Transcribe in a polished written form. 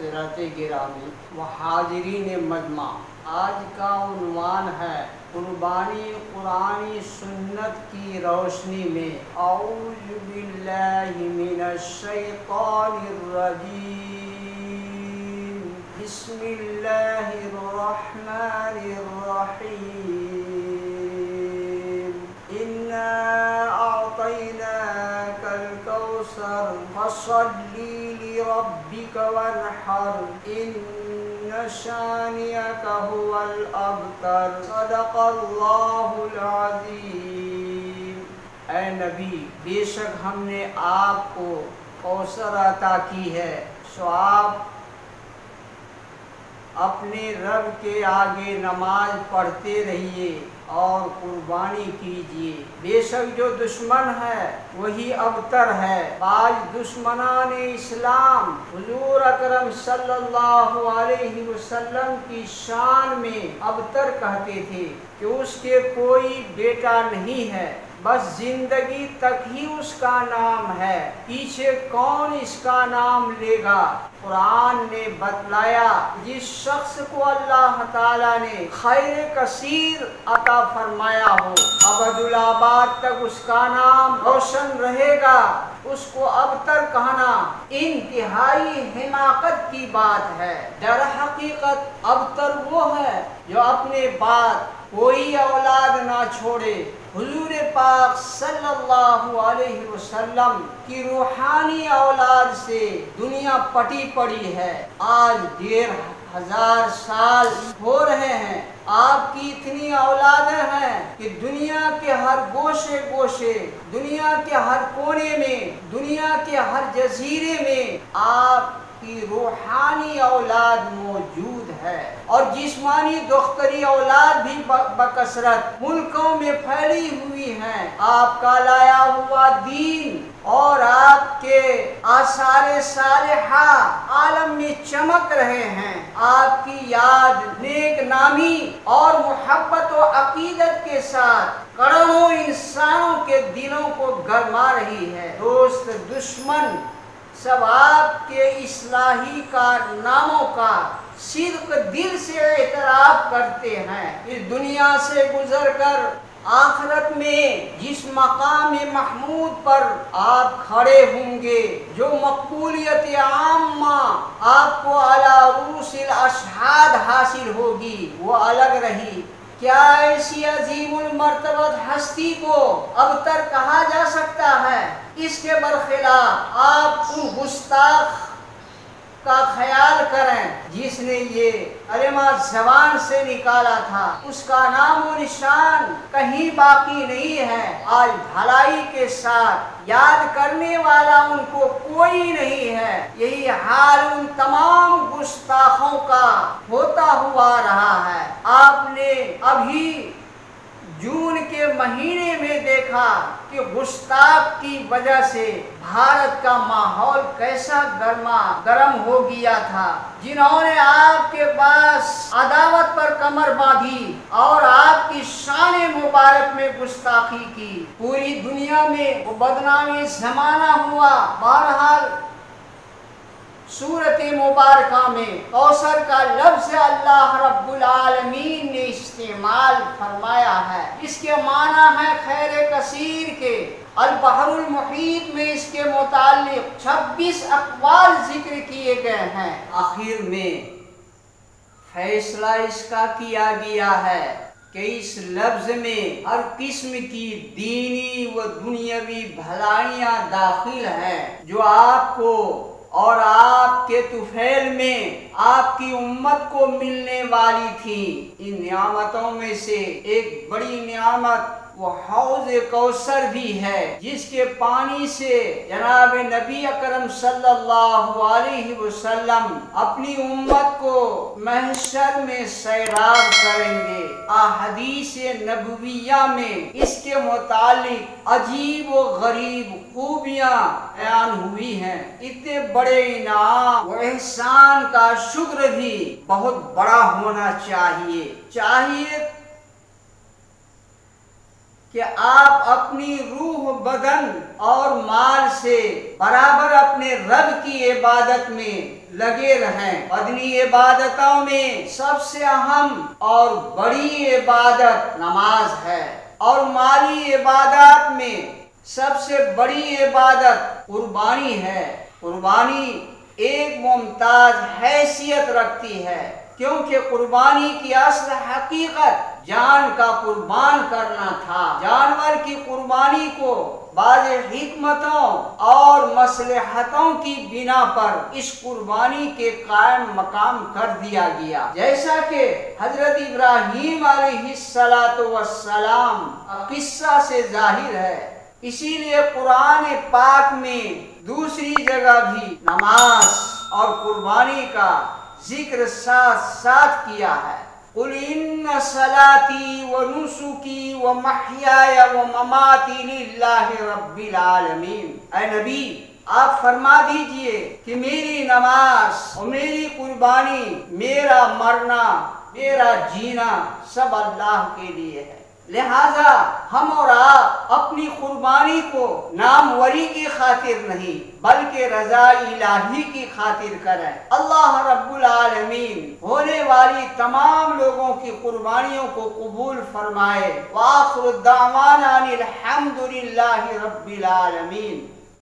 حضرات گرامی و حاضرین مجمع، آج کا عنوان ہے قربانی قرآن سنت کی روشنی میں۔ اعوذ باللہ من الشیطان الرجیم، بسم اللہ الرحمن الرحیم، انا اعطیناک الکوثر فصلی لربک وانحر ان شانئک هو الابتر، صدق اللہ العظیم۔ اے نبی، بے شک ہم نے آپ کو کوثر عطا کی ہے، سو آپ اپنے رب کے آگے نماز پڑھتے رہیے اور قربانی کیجیے۔ بے شک جو دشمن ہے وہی ابتر ہے۔ بعض دشمنان اسلام حضور اکرم صلی اللہ علیہ وسلم کی شان میں ابتر کہتے تھے کہ اس کے کوئی بیٹا نہیں ہے، بس زندگی تک ہی اس کا نام ہے، پیچھے کون اس کا نام لے گا۔ قرآن نے بتلایا جس شخص کو اللہ تعالیٰ نے خیر کثیر عطا فرمایا ہو، ابدالآباد تک اس کا نام روشن رہے گا، اس کو ابتر کہنا انتہائی حماقت کی بات ہے۔ در حقیقت ابتر وہ ہے جو اپنے بعد کوئی اولاد نہ چھوڑے۔ حضور پاک صلی اللہ علیہ وسلم کی روحانی اولاد سے دنیا پٹی پڑی ہے۔ آج 1500 سال ہو رہے ہیں، آپ کی اتنی اولادیں ہیں کہ دنیا کے ہر گوشے گوشے، دنیا کے ہر کونے میں، دنیا کے ہر جزیرے میں آپ کی روحانی اولاد موجود ہے، اور جسمانی دختری اولاد بھی بکثرت ملکوں میں پھیلی ہوئی ہیں۔ آپ کا لایا ہوا دین اور آپ کے آثار صالحہ عالم میں چمک رہے ہیں۔ آپ کی یاد نیک نامی اور محبت و عقیدت کے ساتھ کروڑوں انسانوں کے دلوں کو گرما رہی ہے۔ دوست دشمن سب آپ کے اصلاحی کارناموں کا صدق دل سے اعتراف کرتے ہیں۔ اس دنیا سے گزر کر آخرت میں جس مقام محمود پر آپ کھڑے ہوں گے، جو مقبولیت عامہ آپ کو علی رؤوس الاشہاد حاصل ہوگی، وہ الگ رہی۔ کیا ایسی عظیم المرتبت ہستی کو ابتر کہا جا سکتا ہے؟ اس کے برخلاف آپ ان گستاخ کا خیال کریں جس نے یہ کلمہ زبان سے نکالا تھا، اس کا نام و نشان کہیں باقی نہیں ہے۔ آج بھلائی کے ساتھ یاد کرنے والا ان کو کوئی نہیں ہے۔ یہی حال ان تمام گستاخوں کا ہوتا ہوا رہا ہے۔ آپ نے ابھی جون کے مہینے میں دیکھا کہ گستاخ کی وجہ سے بھارت کا ماحول کیسا گرم ہو گیا تھا، جنہوں نے آپ کے پاس عداوت پر کمر باندھی اور آپ کی شان مبارک میں گستاخی کی، پوری دنیا میں وہ بدنامی زمانہ ہوا۔ بہرحال سورت مبارکہ میں کوثر کا لفظ اللہ رب العالمین نے استعمال فرمایا ہے۔ اس کے معنی ہے خیر کثیر کے۔ البحر المحیط میں اس کے متعلق 26 اقوال ذکر کیے گئے ہیں۔ آخر میں فیصلہ اس کا کیا گیا ہے کہ اس لفظ میں ہر قسم کی دینی و دنیاوی بھلائیاں داخل ہیں جو آپ کو اور آپ کے طفیل میں آپ کی امت کو ملنے والی تھی۔ ان نعمتوں میں سے ایک بڑی نعمت وہ حوض کوثر بھی ہے، جس کے پانی سے جناب نبی اکرم صلی اللہ علیہ وسلم اپنی امت کو محشر میں سیراب کریں گے۔ احادیث نبویہ میں اس کے متعلق عجیب و غریب خوبیاں بیان ہوئی ہیں۔ اتنے بڑے انعام و احسان کا شکر بھی بہت بڑا ہونا چاہیے کہ آپ اپنی روح بدن اور مال سے برابر اپنے رب کی عبادت میں لگے رہیں۔ بدنی عبادتوں میں سب سے اہم اور بڑی عبادت نماز ہے، اور مالی عبادات میں سب سے بڑی عبادت قربانی ہے۔ قربانی ایک ممتاز حیثیت رکھتی ہے، کیونکہ قربانی کی اصل حقیقت جان کا قربان کرنا تھا۔ جانور کی قربانی کو بعض حکمتوں اور مصلحتوں کی بنا پر اس قربانی کے قائم مقام کر دیا گیا، جیسا کہ حضرت ابراہیم علیہ السلام قصہ سے ظاہر ہے۔ اسی لیے قرآن پاک میں دوسری جگہ بھی نماز اور قربانی کا ذکر ساتھ ساتھ کیا ہے۔ قُلْ إِنَّ صَلَاتِي وَنُسُكِي وَمَحْيَايَ وَمَمَاتِي لِلَّهِ رَبِّ الْعَالَمِينَ۔ اے نبی، آپ فرما دیجئے کہ میری نماز اور میری قربانی، میرا مرنا، میرا جینا سب اللہ کے لیے ہے۔ لہذا ہم اور آپ اپنی قربانی کو ناموری کی خاطر نہیں بلکہ رضا الہی کی خاطر کریں۔ اللہ رب العالمین ہونے والی تمام لوگوں کی قربانیوں کو قبول فرمائے۔ وآخر الدعوانا الحمد للہ رب العالمین۔